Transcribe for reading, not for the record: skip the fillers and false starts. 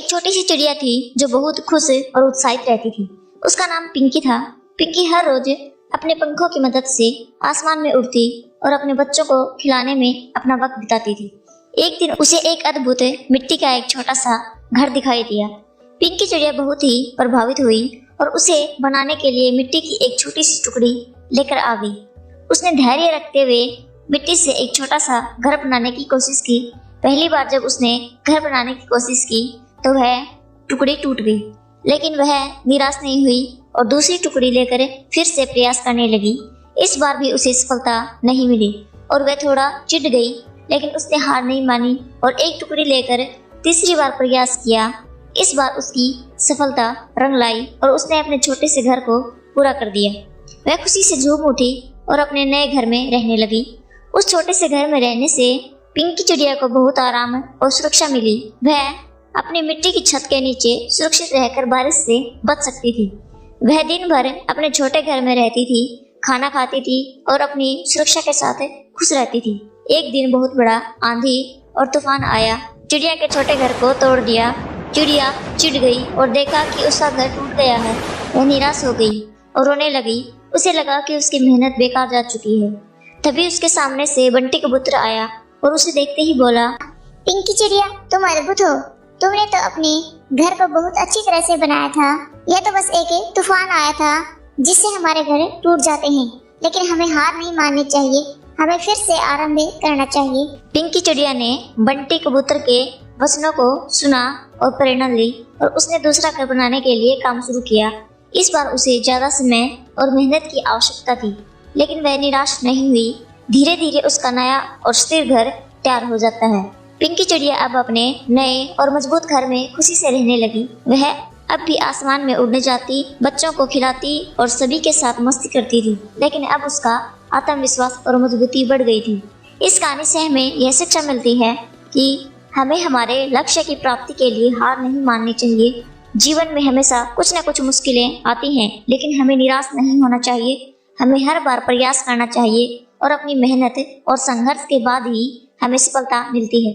एक छोटी सी चिड़िया थी जो बहुत खुश और उत्साहित रहती थी। उसका नाम पिंकी था। पिंकी हर रोज अपने पंखों की मदद से आसमान में उड़ती और अपने बच्चों को खिलाने में अपना वक्त बिताती थी। एक दिन उसे एक अद्भुत मिट्टी का एक छोटा सा घर दिखाई दिया। पिंकी चिड़िया बहुत ही प्रभावित हुई और उसे बनाने के लिए मिट्टी की एक छोटी सी टुकड़ी लेकर आ गई। उसने धैर्य रखते हुए मिट्टी से एक छोटा सा घर बनाने की कोशिश की। पहली बार जब उसने घर बनाने की कोशिश की तो वह टुकड़ी टूट गई, लेकिन वह निराश नहीं हुई और दूसरी टुकड़ी लेकर फिर से प्रयास करने लगी। इस बार भी उसे सफलता नहीं मिली और वह थोड़ा चिढ़ गई, लेकिन उसने हार नहीं मानी और एक टुकड़ी लेकर तीसरी बार प्रयास किया। इस बार उसकी सफलता रंग लाई और उसने अपने छोटे से घर को पूरा कर दिया। वह खुशी से झूम उठी और अपने नए घर में रहने लगी। उस छोटे से घर में रहने से पिंकी चिड़िया को बहुत आराम और सुरक्षा मिली। वह अपनी मिट्टी की छत के नीचे सुरक्षित रहकर बारिश से बच सकती थी। वह दिन भर अपने छोटे घर में रहती थी, खाना खाती थी और अपनी सुरक्षा के साथ खुश रहती थी। एक दिन बहुत बड़ा आंधी और तूफान आया, चिड़िया के छोटे घर को तोड़ दिया। चिड़िया चिढ़ गई और देखा कि उसका घर टूट गया है। वह निराश हो गई और रोने लगी। उसे लगा कि उसकी मेहनत बेकार जा चुकी है। तभी उसके सामने से बंटी कबूतर आया और उसे देखते ही बोला, पिंकी चिड़िया, तुम अद्भुत हो। तुमने तो अपने घर को बहुत अच्छी तरह से बनाया था। यह तो बस एक तूफान आया था जिससे हमारे घर टूट जाते हैं, लेकिन हमें हार नहीं माननी चाहिए। हमें फिर से आरंभ करना चाहिए। पिंकी चिड़िया ने बंटी कबूतर के वचनों को सुना और प्रेरणा ली और उसने दूसरा घर बनाने के लिए काम शुरू किया। इस बार उसे ज्यादा समय और मेहनत की आवश्यकता थी, लेकिन वह निराश नहीं हुई। धीरे धीरे उसका नया और स्थिर घर तैयार हो जाता है। पिंकी चिड़िया अब अपने नए और मजबूत घर में खुशी से रहने लगी। वह अब भी आसमान में उड़ने जाती, बच्चों को खिलाती और सभी के साथ मस्ती करती थी, लेकिन अब उसका आत्मविश्वास और मजबूती बढ़ गई थी। इस कहानी से हमें यह शिक्षा मिलती है कि हमें हमारे लक्ष्य की प्राप्ति के लिए हार नहीं माननी चाहिए। जीवन में हमेशा कुछ न कुछ मुश्किलें आती हैं, लेकिन हमें निराश नहीं होना चाहिए। हमें हर बार प्रयास करना चाहिए और अपनी मेहनत और संघर्ष के बाद ही हमें सफलता मिलती है।